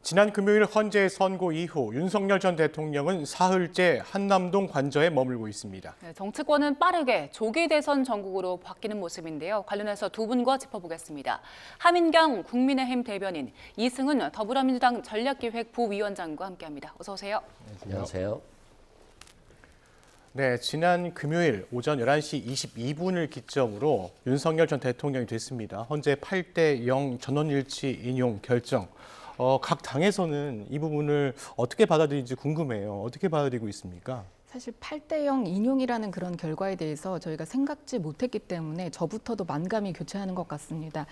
지난 금요일 헌재 선고 이후 윤석열 전 대통령은 사흘째 한남동 관저에 머물고 있습니다. 정치권은 빠르게 조기 대선 전국으로 바뀌는 모습인데요. 관련해서 두 분과 짚어보겠습니다. 하민경 국민의힘 대변인, 이승훈 더불어민주당 전략기획 부위원장과 함께합니다. 어서 오세요. 안녕하세요. 네, 지난 금요일 오전 11시 22분을 기점으로 윤석열 전 대통령이 됐습니다. 헌재 8대0 전원일치 인용 결정. 각 당에서는 이 부분을 어떻게 받아들이는지 궁금해요. 어떻게 받아들이고 있습니까? 사실 8대0 인용이라는 그런 결과에 대해서 저희가 생각지 못했기 때문에 저부터도 만감이 교차하는 것 같습니다.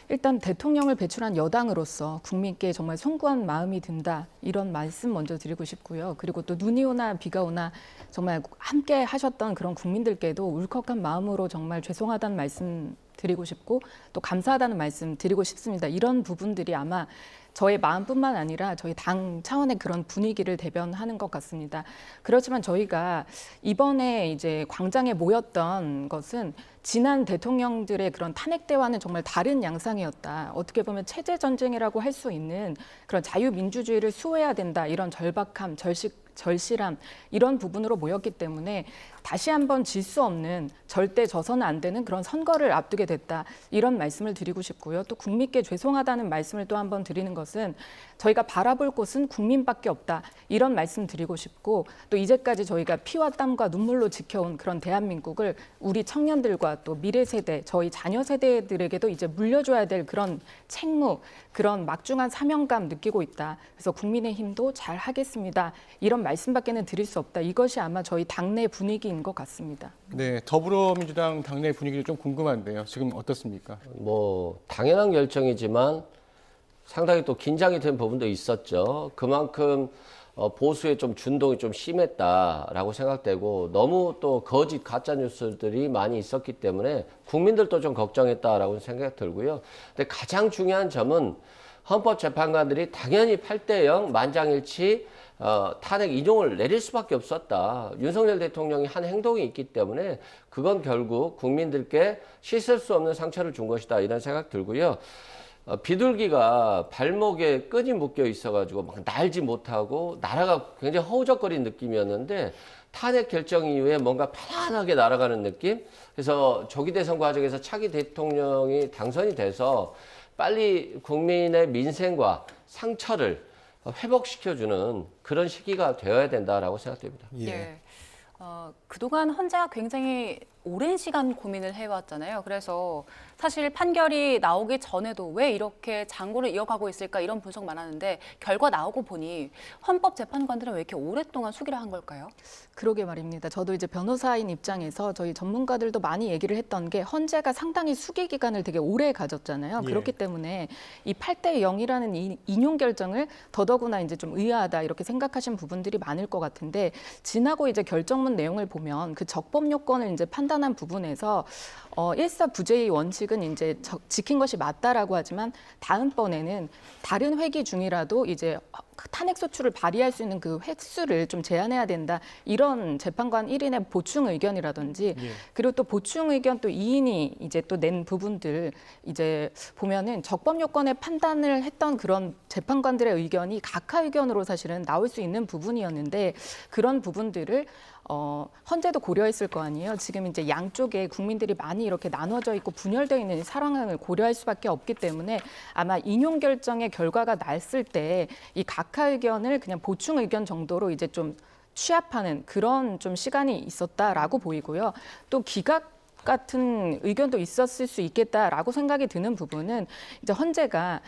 일단 대통령을 배출한 여당으로서 국민께 정말 송구한 마음이 든다, 이런 말씀 먼저 드리고 싶고요. 그리고 또 눈이 오나 비가 오나 정말 함께 하셨던 그런 국민들께도 울컥한 마음으로 정말 죄송하다는 말씀 드리고 싶고 또 감사하다는 말씀 드리고 싶습니다. 이런 부분들이 아마 저의 마음뿐만 아니라 저희 당 차원의 그런 분위기를 대변하는 것 같습니다. 그렇지만 저희가 이번에 이제 광장에 모였던 것은 지난 대통령들의 그런 탄핵 때와는 정말 다른 양상이었다. 어떻게 보면 체제 전쟁이라고 할 수 있는 그런 자유민주주의를 수호해야 된다. 이런 절박함, 절실함 이런 부분으로 모였기 때문에 다시 한번 질 수 없는, 절대 져서는 안 되는 그런 선거를 앞두게 됐다. 이런 말씀을 드리고 싶고요. 또 국민께 죄송하다는 말씀을 또 한번 드리는 것은 저희가 바라볼 곳은 국민밖에 없다. 이런 말씀 드리고 싶고, 또 이제까지 저희가 피와 땀과 눈물로 지켜온 그런 대한민국을 우리 청년들과 또 미래 세대, 저희 자녀 세대들에게도 이제 물려줘야 될 그런 책무, 그런 막중한 사명감 느끼고 있다. 그래서 국민의힘도 잘 하겠습니다. 이런 말씀밖에는 드릴 수 없다. 이것이 아마 저희 당내 분위기인 것 같습니다. 네, 더불어민주당 당내 분위기도 좀 궁금한데요. 지금 어떻습니까? 당연한 결정이지만 상당히 또 긴장이 된 부분도 있었죠. 그만큼 보수의 좀 준동이 좀 심했다라고 생각되고 너무 또 거짓 가짜 뉴스들이 많이 있었기 때문에 국민들도 좀 걱정했다라고 생각이 들고요. 근데 가장 중요한 점은 헌법재판관들이 당연히 8대0 만장일치 탄핵 인용을 내릴 수밖에 없었다. 윤석열 대통령이 한 행동이 있기 때문에 그건 결국 국민들께 씻을 수 없는 상처를 준 것이다. 이런 생각 들고요. 비둘기가 발목에 끈이 묶여 있어가지고 막 날지 못하고 나라가 굉장히 허우적거리는 느낌이었는데 탄핵 결정 이후에 뭔가 편안하게 날아가는 느낌? 그래서 조기 대선 과정에서 차기 대통령이 당선이 돼서 빨리 국민의 민생과 상처를 회복시켜주는 그런 시기가 되어야 된다라고 생각됩니다. 예. 그동안 헌재가 굉장히 오랜 시간 고민을 해왔잖아요. 그래서 사실 판결이 나오기 전에도 왜 이렇게 장고를 이어가고 있을까 이런 분석 많았는데 결과 나오고 보니 헌법재판관들은 왜 이렇게 오랫동안 수기를 한 걸까요? 그러게 말입니다. 저도 이제 변호사인 입장에서 저희 전문가들도 많이 얘기를 했던 게 헌재가 상당히 수기 기간을 되게 오래 가졌잖아요. 예. 그렇기 때문에 이 8대0이라는 인용 결정을 더더구나 이제 좀 의아하다 이렇게 생각하신 부분들이 많을 것 같은데, 지나고 이제 결정문 내용을 보면 그 적법 요건을 이제 판단한 부분에서 일사부재의 원칙은 이제 지킨 것이 맞다라고 하지만 다음번에는 다른 회기 중이라도 이제 탄핵 소추를 발의할 수 있는 그 획수를 좀 제한해야 된다. 이런 재판관 1인의 보충 의견이라든지 그리고 또 보충 의견 또 2인이 이제 또 낸 부분들 이제 보면은 적법 요건의 판단을 했던 그런 재판관들의 의견이 각하 의견으로 사실은 나올 수 있는 부분이었는데 그런 부분들을 헌재도 고려했을 거 아니에요. 지금 이제 양쪽에 국민들이 많이 이렇게 나눠져 있고 분열되어 있는 상황을 고려할 수밖에 없기 때문에 아마 인용 결정의 결과가 났을 때 이 각하 의견을 그냥 보충 의견 정도로 이제 좀 취합하는 그런 좀 시간이 있었다라고 보이고요. 또 기각 같은 의견도 있었을 수 있겠다라고 생각이 드는 부분은 이제 헌재가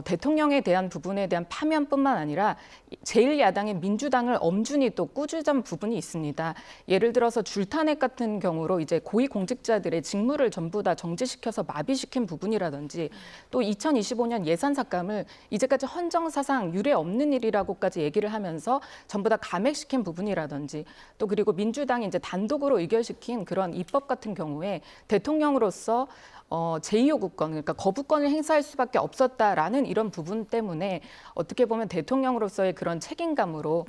대통령에 대한 부분에 대한 파면뿐만 아니라 제1야당인 민주당을 엄중히 또 꾸짖은 부분이 있습니다. 예를 들어서 줄탄핵 같은 경우로 이제 고위공직자들의 직무를 전부 다 정지시켜서 마비시킨 부분이라든지 또 2025년 예산 삭감을 이제까지 헌정사상 유례 없는 일이라고까지 얘기를 하면서 전부 다 감액시킨 부분이라든지 또 그리고 민주당이 이제 단독으로 의결시킨 그런 입법 같은 경우에 대통령으로서 제2요구권, 그러니까 거부권을 행사할 수밖에 없었다라는 이런 부분 때문에 어떻게 보면 대통령으로서의 그런 책임감으로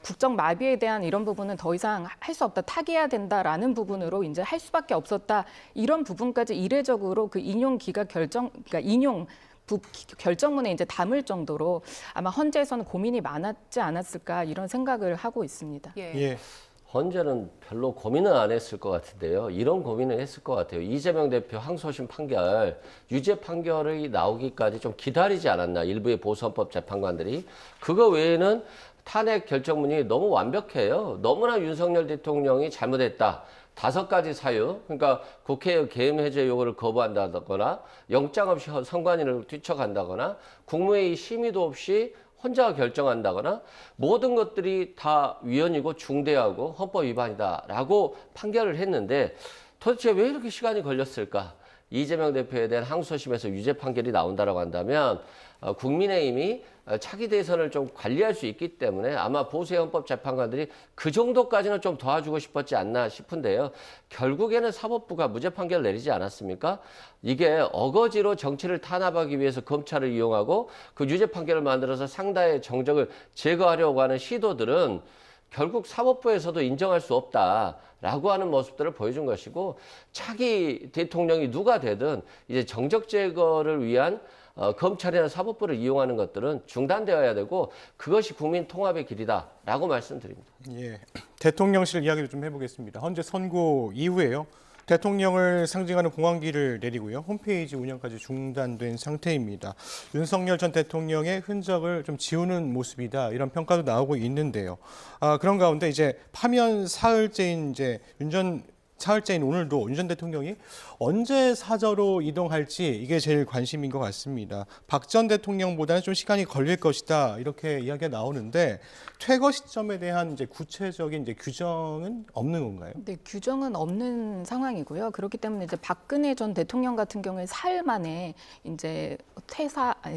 국정 마비에 대한 이런 부분은 더 이상 할 수 없다, 타개해야 된다라는 부분으로 이제 할 수밖에 없었다. 이런 부분까지 이례적으로 그 인용 기각 결정, 그러니까 인용 결정문에 이제 담을 정도로 아마 헌재에서는 고민이 많았지 않았을까 이런 생각을 하고 있습니다. 예. 예. 헌재는 별로 고민은 안 했을 것 같은데요. 이런 고민은 했을 것 같아요. 이재명 대표 항소심 판결, 유죄 판결이 나오기까지 좀 기다리지 않았나. 일부의 보수헌법 재판관들이. 그거 외에는 탄핵 결정문이 너무 완벽해요. 너무나 윤석열 대통령이 잘못했다. 5가지 사유, 그러니까 국회의 계엄 해제 요구를 거부한다거나 영장 없이 선관위를 뛰쳐간다거나 국무회의 심의도 없이 혼자 결정한다거나 모든 것들이 다 위헌이고 중대하고 헌법 위반이다라고 판결을 했는데 도대체 왜 이렇게 시간이 걸렸을까? 이재명 대표에 대한 항소심에서 유죄 판결이 나온다라고 한다면 국민의힘이 차기 대선을 좀 관리할 수 있기 때문에 아마 보수의 헌법 재판관들이 그 정도까지는 좀 도와주고 싶었지 않나 싶은데요. 결국에는 사법부가 무죄 판결을 내리지 않았습니까? 이게 어거지로 정치를 탄압하기 위해서 검찰을 이용하고 그 유죄 판결을 만들어서 상당의 정적을 제거하려고 하는 시도들은 결국 사법부에서도 인정할 수 없다라고 하는 모습들을 보여준 것이고 차기 대통령이 누가 되든 이제 정적 제거를 위한 검찰이나 사법부를 이용하는 것들은 중단되어야 되고 그것이 국민 통합의 길이다라고 말씀드립니다. 예. 대통령실 이야기를 좀 해보겠습니다. 현재 선고 이후에요. 대통령을 상징하는 공항기를 내리고요. 홈페이지 운영까지 중단된 상태입니다. 윤석열 전 대통령의 흔적을 좀 지우는 모습이다. 이런 평가도 나오고 있는데요. 그런 가운데 이제 파면 사흘째인 사흘째인 오늘도 윤 전 대통령이 언제 사저로 이동할지 이게 제일 관심인 것 같습니다. 박 전 대통령보다는 좀 시간이 걸릴 것이다 이렇게 이야기가 나오는데 퇴거 시점에 대한 이제 구체적인 이제 규정은 없는 건가요? 네, 규정은 없는 상황이고요. 그렇기 때문에 이제 박근혜 전 대통령 같은 경우에 사흘 만에 이제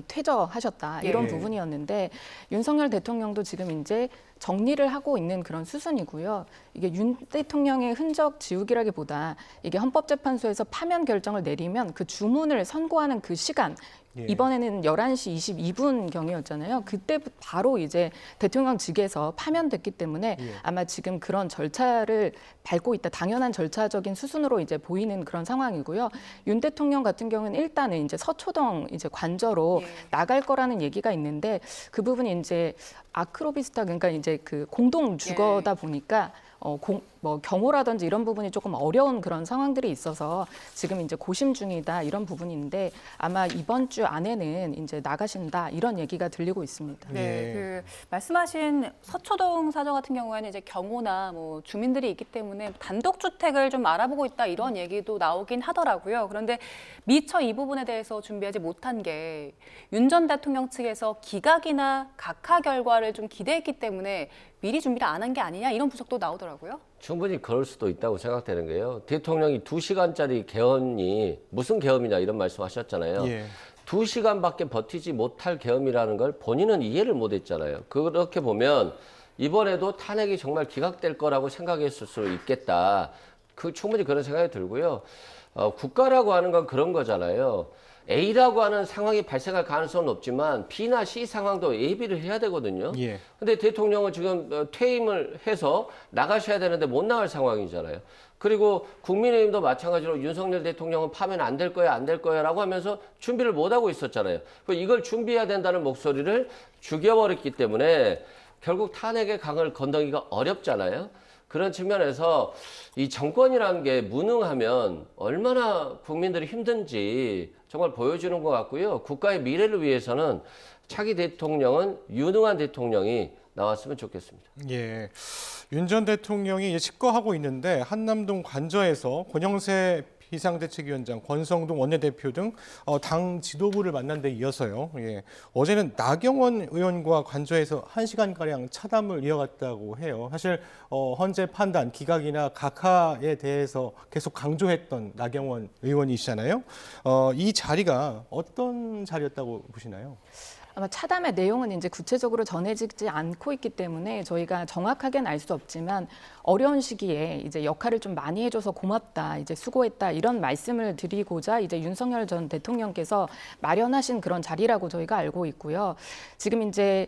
퇴저하셨다 이런 예. 부분이었는데 윤석열 대통령도 지금 이제 정리를 하고 있는 그런 수순이고요. 이게 윤 대통령의 흔적 지우기라기보다 이게 헌법재판소에서 파면 결정을 내리면 그 주문을 선고하는 그 시간 예. 이번에는 11시 22분 경이었잖아요. 그때 바로 이제 대통령 직에서 파면됐기 때문에 예. 아마 지금 그런 절차를 밟고 있다. 당연한 절차적인 수순으로 이제 보이는 그런 상황이고요. 윤 대통령 같은 경우는 일단은 이제 서초동 이제 관저로 예. 나갈 거라는 얘기가 있는데 그 부분이 이제 아크로비스타 그러니까 이제 그 공동 주거다 보니까 뭐 경호라든지 이런 부분이 조금 어려운 그런 상황들이 있어서 지금 이제 고심 중이다 이런 부분인데 아마 이번 주 안에는 이제 나가신다 이런 얘기가 들리고 있습니다. 네, 예. 그 말씀하신 서초동 사저 같은 경우에는 이제 경호나 뭐 주민들이 있기 때문에 단독 주택을 좀 알아보고 있다 이런 얘기도 나오긴 하더라고요. 그런데 미처 이 부분에 대해서 준비하지 못한 게 윤 전 대통령 측에서 기각이나 각하 결과를 좀 기대했기 때문에 미리 준비를 안 한 게 아니냐 이런 분석도 나오더라고요. 충분히 그럴 수도 있다고 생각되는 게요. 대통령이 2시간짜리 계엄이 무슨 계엄이냐 이런 말씀하셨잖아요. 예. 2시간밖에 버티지 못할 계엄이라는 걸 본인은 이해를 못했잖아요. 그렇게 보면 이번에도 탄핵이 정말 기각될 거라고 생각했을 수 있겠다. 충분히 그런 생각이 들고요. 국가라고 하는 건 그런 거잖아요. A라고 하는 상황이 발생할 가능성은 없지만 B나 C 상황도 예비를 해야 되거든요. 예. 근데 대통령은 지금 퇴임을 해서 나가셔야 되는데 못 나갈 상황이잖아요. 그리고 국민의힘도 마찬가지로 윤석열 대통령은 파면 안 될 거야, 안 될 거야 라고 하면서 준비를 못 하고 있었잖아요. 이걸 준비해야 된다는 목소리를 죽여버렸기 때문에 결국 탄핵의 강을 건너기가 어렵잖아요. 그런 측면에서 이 정권이라는 게 무능하면 얼마나 국민들이 힘든지 정말 보여주는 것 같고요. 국가의 미래를 위해서는 차기 대통령은 유능한 대통령이 나왔으면 좋겠습니다. 예. 윤 전 대통령이 이제 집거하고 있는데 한남동 관저에서 권영세 비상대책위원장, 권성동 원내대표 등 당 지도부를 만난 데 이어서요. 예. 어제는 나경원 의원과 관저에서 1시간가량 차담을 이어갔다고 해요. 사실 헌재 판단, 기각이나 각하에 대해서 계속 강조했던 나경원 의원이시잖아요. 이 자리가 어떤 자리였다고 보시나요? 아마 차담의 내용은 이제 구체적으로 전해지지 않고 있기 때문에 저희가 정확하게는 알 수 없지만 어려운 시기에 이제 역할을 좀 많이 해줘서 고맙다, 이제 수고했다 이런 말씀을 드리고자 이제 윤석열 전 대통령께서 마련하신 그런 자리라고 저희가 알고 있고요. 지금 이제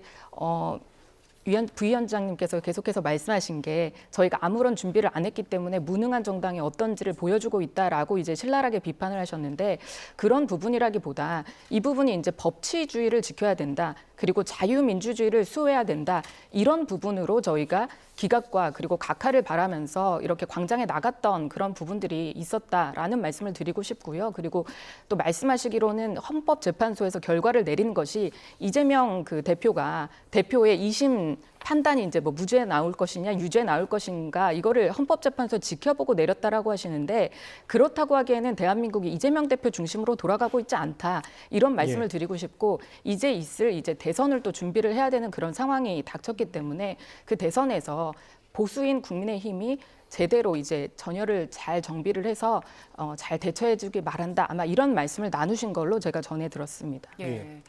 부위원장님께서 계속해서 말씀하신 게 저희가 아무런 준비를 안 했기 때문에 무능한 정당이 어떤지를 보여주고 있다라고 이제 신랄하게 비판을 하셨는데 그런 부분이라기보다 이 부분이 이제 법치주의를 지켜야 된다. 그리고 자유민주주의를 수호해야 된다. 이런 부분으로 저희가 기각과 그리고 각하를 바라면서 이렇게 광장에 나갔던 그런 부분들이 있었다라는 말씀을 드리고 싶고요. 그리고 또 말씀하시기로는 헌법재판소에서 결과를 내린 것이 이재명 그 대표가 대표의 2심 판단이 이제 뭐 무죄 나올 것이냐 유죄 나올 것인가 이거를 헌법재판소 지켜보고 내렸다라고 하시는데 그렇다고 하기에는 대한민국이 이재명 대표 중심으로 돌아가고 있지 않다 이런 말씀을 드리고 싶고 이제 있을 이제 대선을 또 준비를 해야 되는 그런 상황이 닥쳤기 때문에 그 대선에서 보수인 국민의힘이 제대로 이제 전열을 잘 정비를 해서 잘 대처해주길 바란다. 아마 이런 말씀을 나누신 걸로 제가 전해 들었습니다. 예.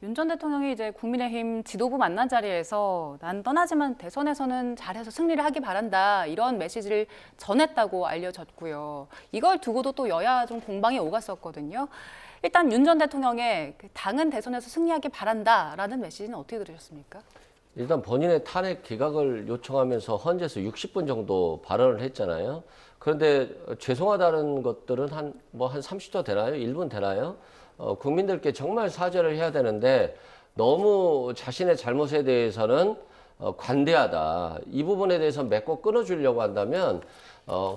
윤 전 대통령이 이제 국민의힘 지도부 만난 자리에서 난 떠나지만 대선에서는 잘해서 승리를 하기 바란다. 이런 메시지를 전했다고 알려졌고요. 이걸 두고도 또 여야 좀 공방이 오갔었거든요. 일단 윤 전 대통령의 당은 대선에서 승리하기 바란다라는 메시지는 어떻게 들으셨습니까? 일단 본인의 탄핵 기각을 요청하면서 헌재에서 60분 정도 발언을 했잖아요. 그런데 죄송하다는 것들은 한 30초 되나요? 1분 되나요? 국민들께 정말 사죄를 해야 되는데 너무 자신의 잘못에 대해서는 관대하다. 이 부분에 대해서 맺고 끊어주려고 한다면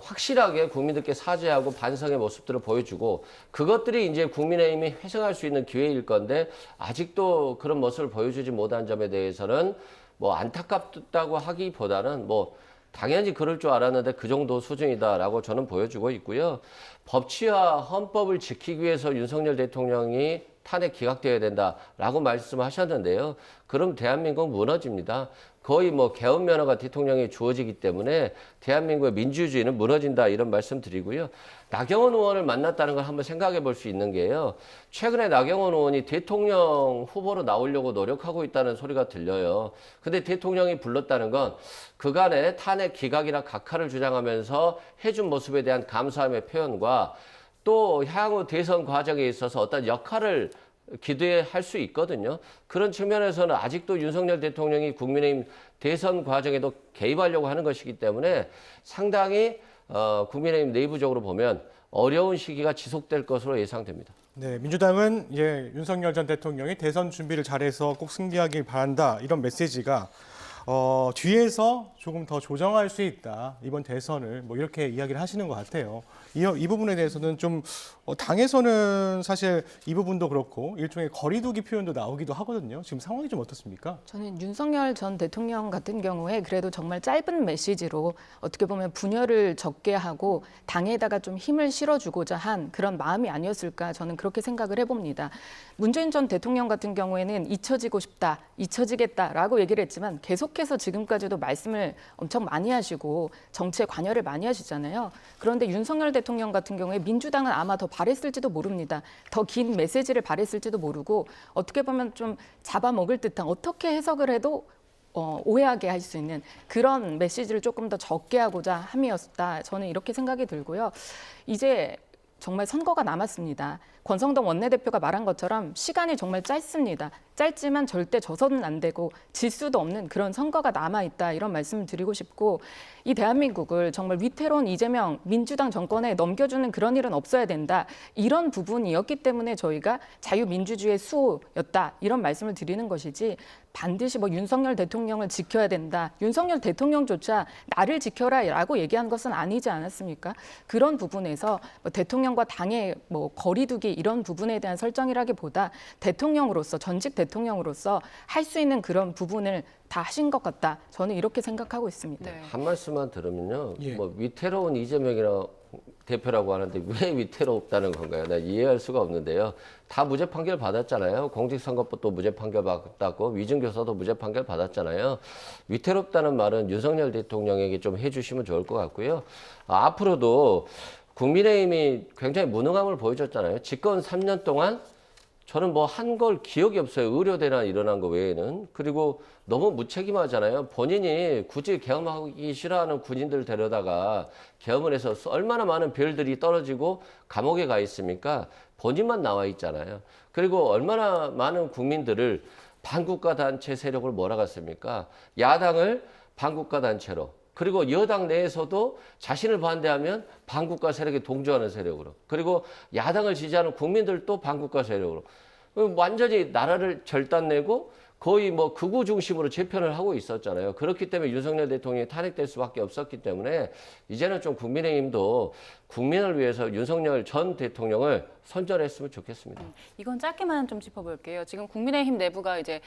확실하게 국민들께 사죄하고 반성의 모습들을 보여주고 그것들이 이제 국민의힘이 회생할 수 있는 기회일 건데 아직도 그런 모습을 보여주지 못한 점에 대해서는 뭐 안타깝다고 하기보다는 뭐 당연히 그럴 줄 알았는데 그 정도 수준이다라고 저는 보여주고 있고요. 법치와 헌법을 지키기 위해서 윤석열 대통령이 탄핵 기각되어야 된다라고 말씀하셨는데요. 그럼 대한민국 무너집니다. 거의 뭐 개헌 면허가 대통령에 주어지기 때문에 대한민국의 민주주의는 무너진다 이런 말씀 드리고요. 나경원 의원을 만났다는 걸 한번 생각해 볼 수 있는 게요. 최근에 나경원 의원이 대통령 후보로 나오려고 노력하고 있다는 소리가 들려요. 근데 대통령이 불렀다는 건 그간의 탄핵 기각이나 각하를 주장하면서 해준 모습에 대한 감사함의 표현과 또 향후 대선 과정에 있어서 어떤 역할을 기대할 수 있거든요. 그런 측면에서는 아직도 윤석열 대통령이 국민의힘 대선 과정에도 개입하려고 하는 것이기 때문에 상당히 국민의힘 내부적으로 보면 어려운 시기가 지속될 것으로 예상됩니다. 네, 민주당은 윤석열 전 대통령이 대선 준비를 잘해서 꼭 승리하길 바란다 이런 메시지가 뒤에서 조금 더 조정할 수 있다. 이번 대선을 뭐 이렇게 이야기를 하시는 것 같아요. 이 부분에 대해서는 좀 당에서는 사실 이 부분도 그렇고 일종의 거리두기 표현도 나오기도 하거든요. 지금 상황이 좀 어떻습니까? 저는 윤석열 전 대통령 같은 경우에 그래도 정말 짧은 메시지로 어떻게 보면 분열을 적게 하고 당에다가 좀 힘을 실어주고자 한 그런 마음이 아니었을까 저는 그렇게 생각을 해봅니다. 문재인 전 대통령 같은 경우에는 잊혀지고 싶다, 잊혀지겠다라고 얘기를 했지만 계속해서 지금까지도 말씀을 엄청 많이 하시고 정치에 관여를 많이 하시잖아요. 그런데 윤석열 대통령 같은 경우에 민주당은 아마 더 바랬을지도 모릅니다. 더 긴 메시지를 바랬을지도 모르고 어떻게 보면 좀 잡아먹을 듯한 어떻게 해석을 해도 오해하게 할 수 있는 그런 메시지를 조금 더 적게 하고자 함이었다. 저는 이렇게 생각이 들고요. 이제 정말 선거가 남았습니다. 권성동 원내대표가 말한 것처럼 시간이 정말 짧습니다. 짧지만 절대 져서는 안 되고 질 수도 없는 그런 선거가 남아있다 이런 말씀을 드리고 싶고 이 대한민국을 정말 위태로운 이재명 민주당 정권에 넘겨주는 그런 일은 없어야 된다. 이런 부분이었기 때문에 저희가 자유민주주의의 수호였다 이런 말씀을 드리는 것이지 반드시 뭐 윤석열 대통령을 지켜야 된다. 윤석열 대통령조차 나를 지켜라라고 얘기한 것은 아니지 않았습니까? 그런 부분에서 뭐 대통령과 당의 뭐 거리두기 이런 부분에 대한 설정이라기보다 대통령으로서 전직 대통령으로서 할 수 있는 그런 부분을 다 하신 것 같다. 저는 이렇게 생각하고 있습니다. 네. 한 말씀만 들으면요. 예. 뭐 위태로운 이재명이라 대표라고 하는데 왜 위태롭다는 건가요? 나 이해할 수가 없는데요. 다 무죄 판결 받았잖아요. 공직선거법도 무죄 판결 받았고 위증교사도 무죄 판결 받았잖아요. 위태롭다는 말은 윤석열 대통령에게 좀 해주시면 좋을 것 같고요. 앞으로도 국민의힘이 굉장히 무능함을 보여줬잖아요. 집권 3년 동안 저는 뭐 한 걸 기억이 없어요. 의료대란 일어난 거 외에는. 그리고 너무 무책임하잖아요. 본인이 굳이 계엄하기 싫어하는 군인들 데려다가 계엄을 해서 얼마나 많은 별들이 떨어지고 감옥에 가 있습니까? 본인만 나와 있잖아요. 그리고 얼마나 많은 국민들을 반국가 단체 세력을 몰아갔습니까? 야당을 반국가 단체로, 그리고 여당 내에서도 자신을 반대하면 반국가 세력에 동조하는 세력으로, 그리고 야당을 지지하는 국민들도 반국가 세력으로 완전히 나라를 절단내고 거의 뭐 극우 중심으로 재편을 하고 있었잖아요. 그렇기 때문에 윤석열 대통령이 탄핵될 수밖에 없었기 때문에 이제는 좀 국민의힘도 국민을 위해서 윤석열 전 대통령을 선전했으면 좋겠습니다. 이건 짧게만 좀 짚어볼게요. 지금 국민의힘 내부가 이제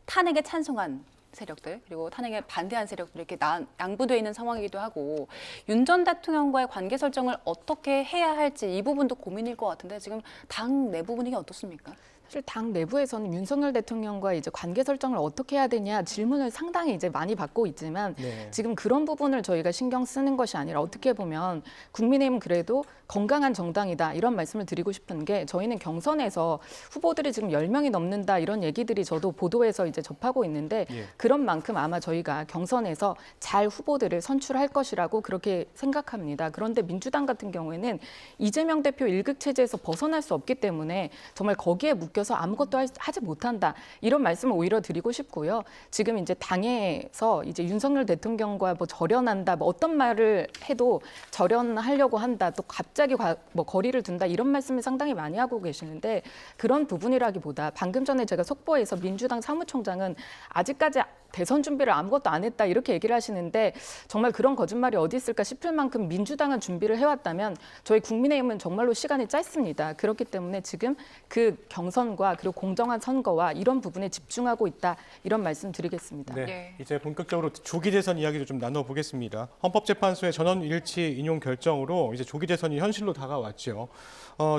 탄핵에 찬성한 세력들 그리고 탄핵에 반대한 세력들 이렇게 양분되어 있는 상황이기도 하고 윤 전 대통령과의 관계 설정을 어떻게 해야 할지 이 부분도 고민일 것 같은데 지금 당 내부 분위기 어떻습니까? 사실 당 내부에서는 윤석열 대통령과 이제 관계 설정을 어떻게 해야 되냐 질문을 상당히 이제 많이 받고 있지만 네. 지금 그런 부분을 저희가 신경 쓰는 것이 아니라 어떻게 보면 국민의힘은 그래도 건강한 정당이다 이런 말씀을 드리고 싶은 게 저희는 경선에서 후보들이 지금 10명이 넘는다 이런 얘기들이 저도 보도에서 이제 접하고 있는데 예. 그런 만큼 아마 저희가 경선에서 잘 후보들을 선출할 것이라고 그렇게 생각합니다. 그런데 민주당 같은 경우에는 이재명 대표 1급 체제에서 벗어날 수 없기 때문에 정말 거기에 묶여서 아무것도 하지 못한다 이런 말씀을 오히려 드리고 싶고요. 지금 이제 당에서 이제 윤석열 대통령과 뭐 절연한다, 뭐 어떤 말을 해도 절연하려고 한다, 또 갑자기 뭐 거리를 둔다 이런 말씀을 상당히 많이 하고 계시는데 그런 부분이라기보다 방금 전에 제가 속보에서 민주당 사무총장은 아직까지 대선 준비를 아무것도 안 했다 이렇게 얘기를 하시는데 정말 그런 거짓말이 어디 있을까 싶을 만큼 민주당은 준비를 해왔다면 저희 국민의힘은 정말로 시간이 짧습니다. 그렇기 때문에 지금 그 경선과 그리고 공정한 선거와 이런 부분에 집중하고 있다 이런 말씀 드리겠습니다. 네, 예. 이제 본격적으로 조기 대선 이야기도 좀 나눠보겠습니다. 헌법재판소의 전원 일치 인용 결정으로 이제 조기 대선이 현실로 다가왔죠.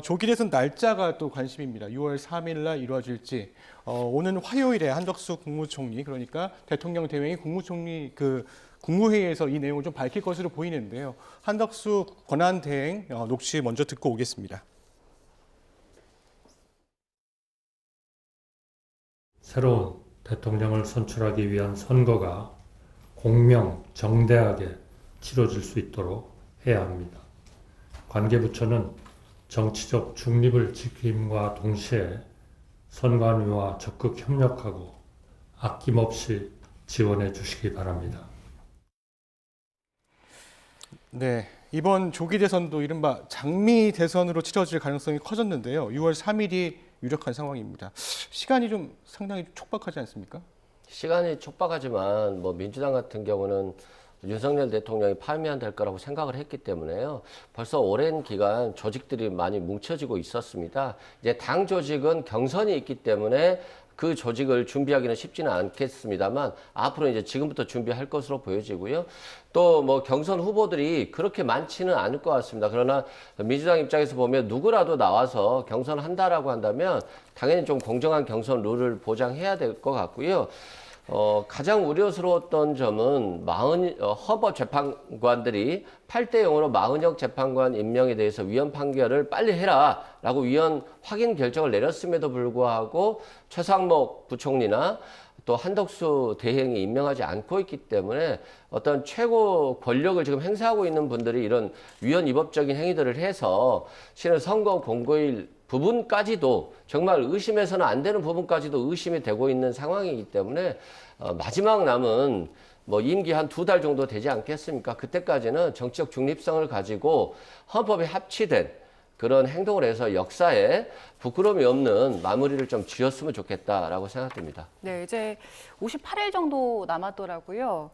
조기 대선 날짜가 또 관심입니다. 6월 3일 날 이루어질지 오는 화요일에 한덕수 국무총리 그러니까 대통령 대행이 국무총리 국무회의에서 이 내용을 좀 밝힐 것으로 보이는데요. 한덕수 권한대행 녹취 먼저 듣고 오겠습니다. 새로운 대통령을 선출하기 위한 선거가 공명, 정대하게 치러질 수 있도록 해야 합니다. 관계부처는 정치적 중립을 지킴과 동시에 선관위와 적극 협력하고 아낌없이 지원해 주시기 바랍니다. 네, 이번 조기 대선도 이른바 장미 대선으로 치러질 가능성이 커졌는데요. 6월 3일이 유력한 상황입니다. 시간이 좀 상당히 촉박하지 않습니까? 시간이 촉박하지만 뭐 민주당 같은 경우는 윤석열 대통령이 파면될 거라고 생각을 했기 때문에요. 벌써 오랜 기간 조직들이 많이 뭉쳐지고 있었습니다. 이제 당 조직은 경선이 있기 때문에 그 조직을 준비하기는 쉽지는 않겠습니다만 앞으로 이제 지금부터 준비할 것으로 보여지고요. 또 뭐 경선 후보들이 그렇게 많지는 않을 것 같습니다. 그러나 민주당 입장에서 보면 누구라도 나와서 경선한다라고 한다면 당연히 좀 공정한 경선 룰을 보장해야 될 것 같고요. 가장 우려스러웠던 점은 헌법 재판관들이 8대 0으로 마은혁 재판관 임명에 대해서 위헌 판결을 빨리 해라라고 위헌 확인 결정을 내렸음에도 불구하고 최상목 부총리나 또 한덕수 대행이 임명하지 않고 있기 때문에 어떤 최고 권력을 지금 행사하고 있는 분들이 이런 위헌 위법적인 행위들을 해서 실은 선거 공고일 부분까지도 정말 의심해서는 안 되는 부분까지도 의심이 되고 있는 상황이기 때문에 마지막 남은 뭐 임기 한 2달 정도 되지 않겠습니까? 그때까지는 정치적 중립성을 가지고 헌법에 합치된 그런 행동을 해서 역사에 부끄러움이 없는 마무리를 좀 지었으면 좋겠다라고 생각됩니다. 네, 이제 58일 정도 남았더라고요.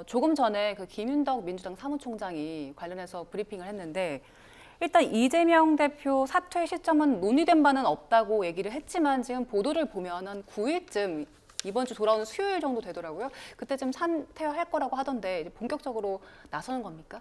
조금 전에 그 김윤덕 민주당 사무총장이 관련해서 브리핑을 했는데 일단 이재명 대표 사퇴 시점은 논의된 바는 없다고 얘기를 했지만 지금 보도를 보면 한 9일쯤 이번 주 돌아오는 수요일 정도 되더라고요. 그때쯤 사퇴할 거라고 하던데 이제 본격적으로 나서는 겁니까?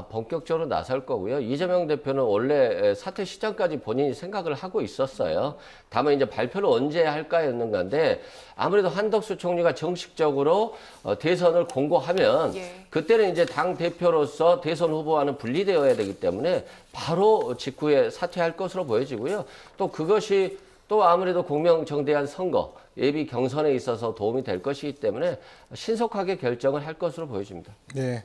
본격적으로 나설 거고요. 이재명 대표는 원래 사퇴 시점까지 본인이 생각을 하고 있었어요. 다만 이제 발표를 언제 할까였는 건데 아무래도 한덕수 총리가 정식적으로 대선을 공고하면 그때는 이제 당 대표로서 대선 후보와는 분리되어야 되기 때문에 바로 직후에 사퇴할 것으로 보여지고요. 또 그것이 또 아무래도 공명정대한 선거, 예비 경선에 있어서 도움이 될 것이기 때문에 신속하게 결정을 할 것으로 보여집니다. 네,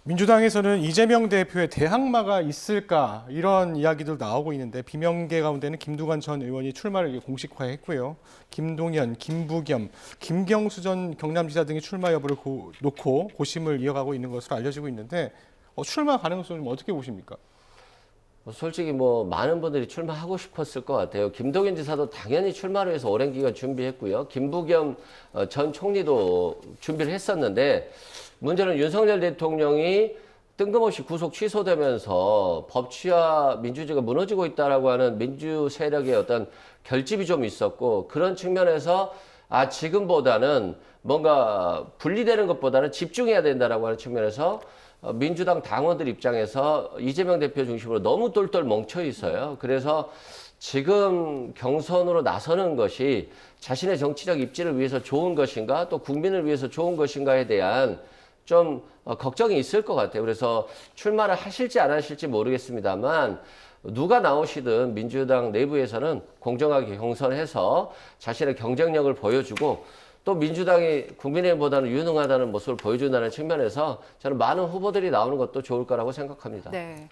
민주당에서는 이재명 대표의 대항마가 있을까 이런 이야기도 나오고 있는데 비명계 가운데는 김두관 전 의원이 출마를 공식화했고요. 김동연, 김부겸, 김경수 전 경남지사 등이 출마 여부를 놓고 고심을 이어가고 있는 것으로 알려지고 있는데 출마 가능성은 좀 어떻게 보십니까? 솔직히 많은 분들이 출마하고 싶었을 것 같아요. 김동연 지사도 당연히 출마를 위해서 오랜 기간 준비했고요. 김부겸 전 총리도 준비를 했었는데 문제는 윤석열 대통령이 뜬금없이 구속 취소되면서 법치와 민주주의가 무너지고 있다라고 하는 민주 세력의 어떤 결집이 좀 있었고 그런 측면에서 지금보다는 뭔가 분리되는 것보다는 집중해야 된다라고 하는 측면에서 민주당 당원들 입장에서 이재명 대표 중심으로 너무 똘똘 뭉쳐 있어요. 그래서 지금 경선으로 나서는 것이 자신의 정치적 입지를 위해서 좋은 것인가 또 국민을 위해서 좋은 것인가에 대한 좀 걱정이 있을 것 같아요. 그래서 출마를 하실지 안 하실지 모르겠습니다만 누가 나오시든 민주당 내부에서는 공정하게 경선해서 자신의 경쟁력을 보여주고 또 민주당이 국민의힘보다는 유능하다는 모습을 보여준다는 측면에서 저는 많은 후보들이 나오는 것도 좋을 거라고 생각합니다. 네.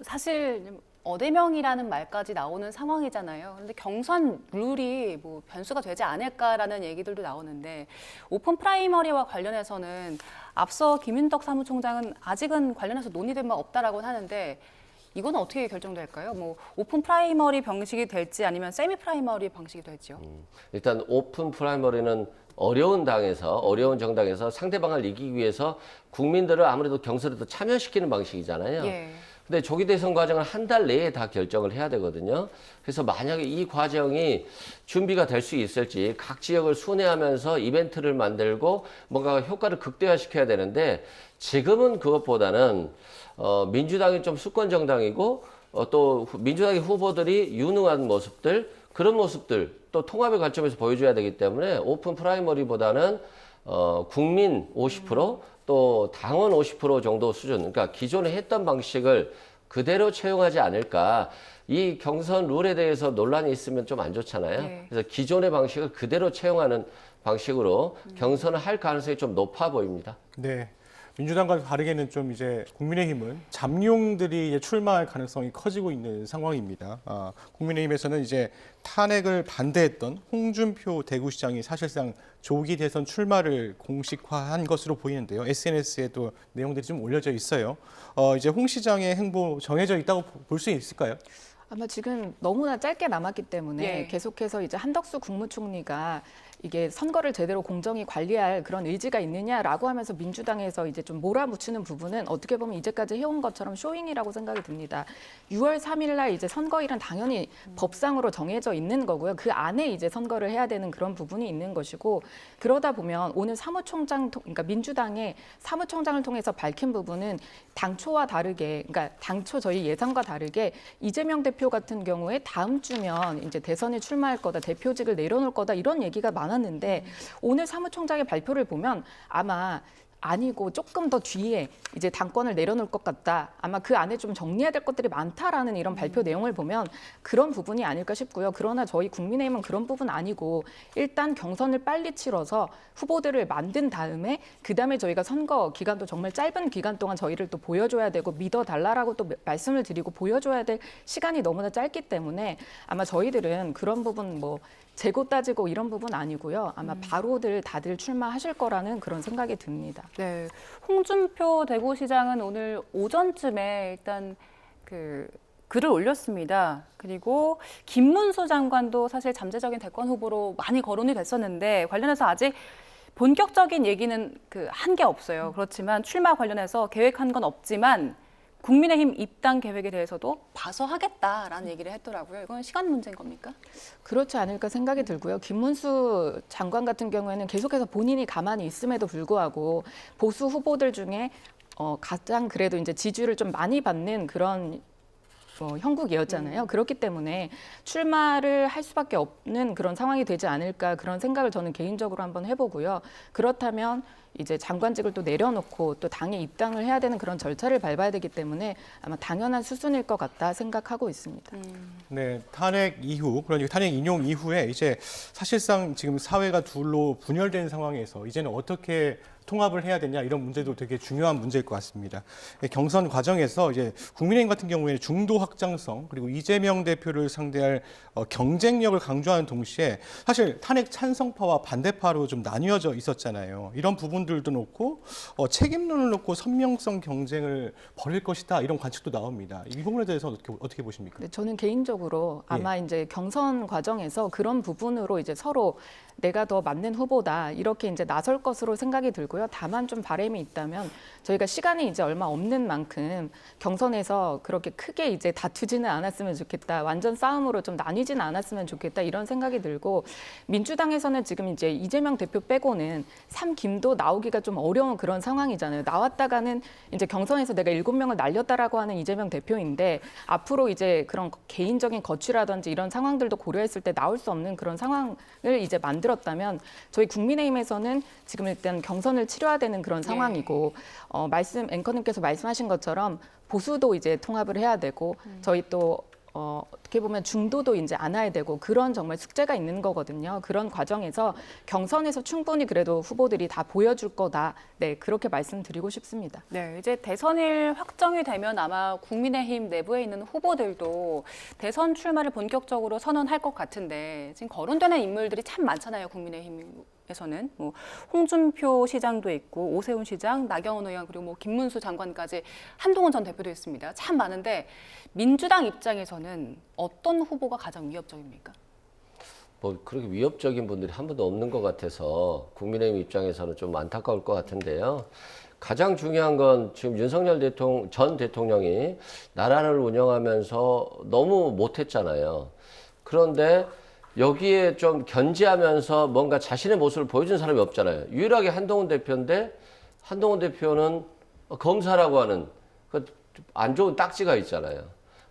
사실 어대명이라는 말까지 나오는 상황이잖아요. 그런데 경선 룰이 변수가 되지 않을까라는 얘기들도 나오는데 오픈 프라이머리와 관련해서는 앞서 김윤덕 사무총장은 아직은 관련해서 논의된 바 없다라고 하는데 이건 어떻게 결정될까요? 오픈 프라이머리 방식이 될지 아니면 세미 프라이머리 방식이 될지요? 일단 오픈 프라이머리는 어려운 당에서 어려운 정당에서 상대방을 이기기 위해서 국민들을 아무래도 경선에도 참여시키는 방식이잖아요. 예. 근데 조기 대선 과정을 한 달 내에 다 결정을 해야 되거든요. 그래서 만약에 이 과정이 준비가 될 수 있을지 각 지역을 순회하면서 이벤트를 만들고 뭔가 효과를 극대화시켜야 되는데 지금은 그것보다는 민주당이 좀 수권 정당이고 또 민주당의 후보들이 유능한 모습들 그런 모습들 또 통합의 관점에서 보여줘야 되기 때문에 오픈 프라이머리보다는 국민 50% 또 당원 50% 정도 수준, 그러니까 기존에 했던 방식을 그대로 채용하지 않을까. 이 경선 룰에 대해서 논란이 있으면 좀 안 좋잖아요. 네. 그래서 기존의 방식을 그대로 채용하는 방식으로 경선을 할 가능성이 좀 높아 보입니다. 네. 민주당과 다르게는 좀 이제 국민의힘은 잠룡들이 이제 출마할 가능성이 커지고 있는 상황입니다. 국민의힘에서는 이제 탄핵을 반대했던 홍준표 대구시장이 사실상 조기 대선 출마를 공식화한 것으로 보이는데요. SNS에도 내용들이 좀 올려져 있어요. 이제 홍 시장의 행보 정해져 있다고 볼 수 있을까요? 아마 지금 너무나 짧게 남았기 때문에 예. 계속해서 이제 한덕수 국무총리가 이게 선거를 제대로 공정히 관리할 그런 의지가 있느냐라고 하면서 민주당에서 이제 좀 몰아붙이는 부분은 어떻게 보면 이제까지 해온 것처럼 쇼잉이라고 생각이 듭니다. 6월 3일 날 이제 선거일은 당연히 법상으로 정해져 있는 거고요. 그 안에 이제 선거를 해야 되는 그런 부분이 있는 것이고 그러다 보면 오늘 사무총장, 그러니까 민주당의 사무총장을 통해서 밝힌 부분은 당초와 다르게, 그러니까 당초 저희 예상과 다르게 이재명 대표 같은 경우에 다음 주면 이제 대선에 출마할 거다, 대표직을 내려놓을 거다 이런 얘기가 많았는데 오늘 사무총장의 발표를 보면 아마 아니고 조금 더 뒤에 이제 당권을 내려놓을 것 같다. 아마 그 안에 좀 정리해야 될 것들이 많다라는 이런 발표 내용을 보면 그런 부분이 아닐까 싶고요. 그러나 저희 국민의힘은 그런 부분 아니고 일단 경선을 빨리 치러서 후보들을 만든 다음에 그다음에 저희가 선거 기간도 정말 짧은 기간 동안 저희를 또 보여줘야 되고 믿어달라라고 또 말씀을 드리고 보여줘야 될 시간이 너무나 짧기 때문에 아마 저희들은 그런 부분 재고 따지고 이런 부분 아니고요. 아마 바로들 다들 출마하실 거라는 그런 생각이 듭니다. 네, 홍준표 대구시장은 오늘 오전쯤에 일단 글을 올렸습니다. 그리고 김문수 장관도 사실 잠재적인 대권 후보로 많이 거론이 됐었는데 관련해서 아직 본격적인 얘기는 한 게 없어요. 그렇지만 출마 관련해서 계획한 건 없지만 국민의힘 입당 계획에 대해서도 봐서 하겠다라는 얘기를 했더라고요. 이건 시간 문제인 겁니까? 그렇지 않을까 생각이 들고요. 김문수 장관 같은 경우에는 계속해서 본인이 가만히 있음에도 불구하고 보수 후보들 중에 가장 그래도 이제 지지를 좀 많이 받는 그런 형국이었잖아요. 그렇기 때문에 출마를 할 수밖에 없는 그런 상황이 되지 않을까 그런 생각을 저는 개인적으로 한번 해보고요. 그렇다면 이제 장관직을 또 내려놓고 또 당에 입당을 해야 되는 그런 절차를 밟아야 되기 때문에 아마 당연한 수순일 것 같다 생각하고 있습니다. 네, 탄핵 이후, 그러니까 탄핵 인용 이후에 이제 사실상 지금 사회가 둘로 분열된 상황에서 이제는 어떻게 통합을 해야 되냐 이런 문제도 되게 중요한 문제일 것 같습니다. 경선 과정에서 이제 국민의힘 같은 경우에는 중도 확장성 그리고 이재명 대표를 상대할 경쟁력을 강조하는 동시에 사실 탄핵 찬성파와 반대파로 좀 나뉘어져 있었잖아요. 이런 부분들도 놓고 책임론을 놓고 선명성 경쟁을 벌일 것이다 이런 관측도 나옵니다. 이 부분에 대해서 어떻게 보십니까? 네, 저는 개인적으로 아마 이제 경선 과정에서 그런 부분으로 이제 서로 내가 더 맞는 후보다 이렇게 이제 나설 것으로 생각이 들고요. 다만 좀 바람이 있다면 저희가 시간이 이제 얼마 없는 만큼 경선에서 그렇게 크게 이제 다투지는 않았으면 좋겠다. 완전 싸움으로 좀 나뉘지는 않았으면 좋겠다. 이런 생각이 들고 민주당에서는 지금 이제 이재명 대표 빼고는 3김도 나오기가 좀 어려운 그런 상황이잖아요. 나왔다가는 이제 경선에서 내가 7명을 날렸다라고 하는 이재명 대표인데 앞으로 이제 그런 개인적인 거취라든지 이런 상황들도 고려했을 때 나올 수 없는 그런 상황을 이제 만들었다면 저희 국민의힘에서는 지금 일단 경선을 치러야 되는 그런 상황이고 앵커님께서 말씀하신 것처럼 보수도 이제 통합을 해야 되고 저희 또 어떻게 보면 중도도 이제 안아야 되고 그런 정말 숙제가 있는 거거든요. 그런 과정에서 경선에서 충분히 그래도 후보들이 다 보여줄 거다. 네, 그렇게 말씀드리고 싶습니다. 네, 이제 대선일 확정이 되면 아마 국민의힘 내부에 있는 후보들도 대선 출마를 본격적으로 선언할 것 같은데 지금 거론되는 인물들이 참 많잖아요, 국민의힘에서는. 뭐 홍준표 시장도 있고 오세훈 시장, 나경원 의원 그리고 뭐 김문수 장관까지 한동훈 전 대표도 있습니다. 참 많은데 민주당 입장에서는 어떤 후보가 가장 위협적입니까? 뭐 그렇게 위협적인 분들이 한 분도 없는 것 같아서 국민의힘 입장에서는 좀 안타까울 것 같은데요. 가장 중요한 건 지금 윤석열 전 대통령이 나라를 운영하면서 너무 못했잖아요. 그런데 여기에 좀 견제하면서 뭔가 자신의 모습을 보여준 사람이 없잖아요. 유일하게 한동훈 대표인데 한동훈 대표는 검사라고 하는 그 안 좋은 딱지가 있잖아요.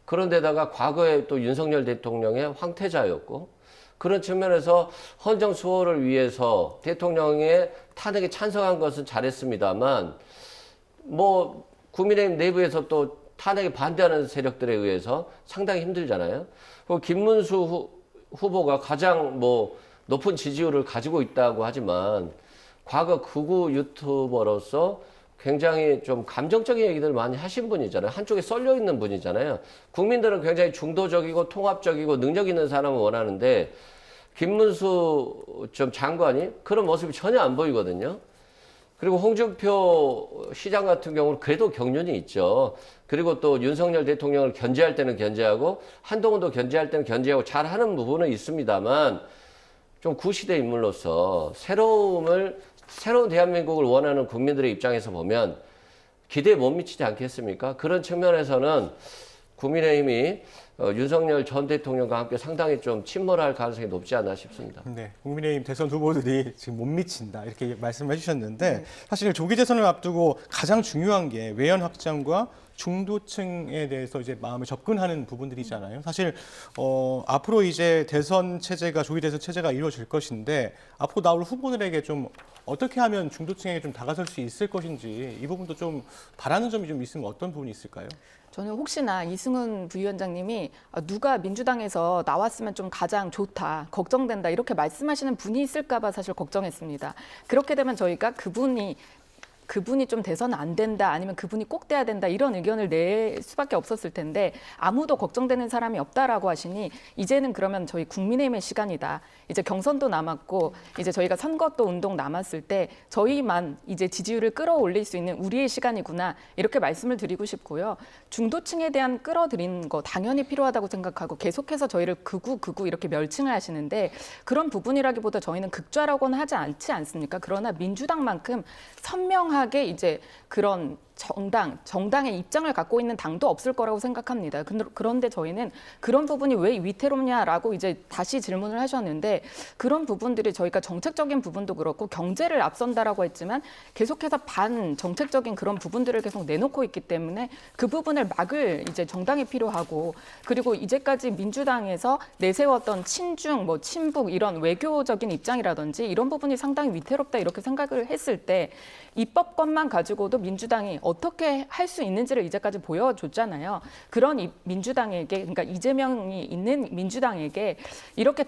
그런데다가 과거에 또 윤석열 대통령의 황태자였고 그런 측면에서 헌정 수호를 위해서 대통령의 탄핵에 찬성한 것은 잘했습니다만 뭐 국민의힘 내부에서 또 탄핵에 반대하는 세력들에 의해서 상당히 힘들잖아요. 그리고 김문수 후보가 가장 뭐 높은 지지율을 가지고 있다고 하지만 과거 극우 유튜버로서 굉장히 좀 감정적인 얘기들을 많이 하신 분이잖아요. 한쪽에 썰려 있는 분이잖아요. 국민들은 굉장히 중도적이고 통합적이고 능력 있는 사람을 원하는데 김문수 좀 장관이 그런 모습이 전혀 안 보이거든요. 그리고 홍준표 시장 같은 경우는 그래도 경륜이 있죠. 그리고 또 윤석열 대통령을 견제할 때는 견제하고 한동훈도 견제할 때는 견제하고 잘하는 부분은 있습니다만 좀 구시대 인물로서 새로운 대한민국을 원하는 국민들의 입장에서 보면 기대에 못 미치지 않겠습니까? 그런 측면에서는 국민의힘이 윤석열 전 대통령과 함께 상당히 좀 침몰할 가능성이 높지 않나 싶습니다. 네, 국민의힘 대선 후보들이 지금 못 미친다 이렇게 말씀해 주셨는데 사실 조기 대선을 앞두고 가장 중요한 게 외연 확장과 중도층에 대해서 이제 마음을 접근하는 부분들이잖아요. 사실 앞으로 이제 대선 체제가 조기 대선 체제가 이루어질 것인데 앞으로 나올 후보들에게 좀 어떻게 하면 중도층에게 좀 다가설 수 있을 것인지 이 부분도 좀 바라는 점이 좀 있으면 어떤 부분이 있을까요? 저는 혹시나 이승훈 부위원장님이 누가 민주당에서 나왔으면 좀 가장 좋다, 걱정된다 이렇게 말씀하시는 분이 있을까 봐 사실 걱정했습니다. 그렇게 되면 저희가 그분이 좀 돼서는 안 된다 아니면 그분이 꼭 돼야 된다 이런 의견을 낼 수밖에 없었을 텐데 아무도 걱정되는 사람이 없다라고 하시니 이제는 그러면 저희 국민의힘의 시간이다. 이제 경선도 남았고 이제 저희가 선거 또 운동 남았을 때 저희만 이제 지지율을 끌어올릴 수 있는 우리의 시간이구나 이렇게 말씀을 드리고 싶고요. 중도층에 대한 끌어들이는 거 당연히 필요하다고 생각하고 계속해서 저희를 극우 이렇게 멸칭을 하시는데 그런 부분이라기보다 저희는 극좌라고는 하지 않지 않습니까? 그러나 민주당만큼 선명하게 이제 그런 정당의 입장을 갖고 있는 당도 없을 거라고 생각합니다. 그런데 저희는 그런 부분이 왜 위태롭냐라고 이제 다시 질문을 하셨는데 그런 부분들이 저희가 정책적인 부분도 그렇고 경제를 앞선다라고 했지만 계속해서 반정책적인 그런 부분들을 계속 내놓고 있기 때문에 그 부분을 막을 이제 정당이 필요하고 그리고 이제까지 민주당에서 내세웠던 친중, 뭐 친북 이런 외교적인 입장이라든지 이런 부분이 상당히 위태롭다 이렇게 생각을 했을 때 입법권만 가지고도 민주당이 어떻게 할 수 있는지를 이제까지 보여줬잖아요. 그런 민주당에게, 그러니까 이재명이 있는 민주당에게 이렇게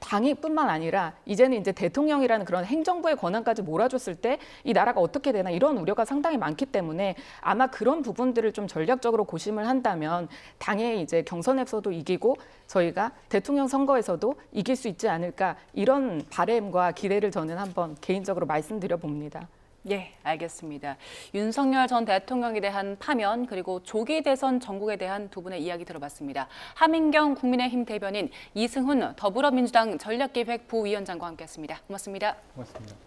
당이뿐만 아니라 이제는 이제 대통령이라는 그런 행정부의 권한까지 몰아줬을 때 이 나라가 어떻게 되나 이런 우려가 상당히 많기 때문에 아마 그런 부분들을 좀 전략적으로 고심을 한다면 당의 이제 경선에서도 이기고 저희가 대통령 선거에서도 이길 수 있지 않을까 이런 바람과 기대를 저는 한번 개인적으로 말씀드려 봅니다. 예, 알겠습니다. 윤석열 전 대통령에 대한 파면 그리고 조기 대선 전국에 대한 두 분의 이야기 들어봤습니다. 하민경 국민의힘 대변인, 이승훈 더불어민주당 전략기획 부위원장과 함께했습니다. 고맙습니다. 고맙습니다.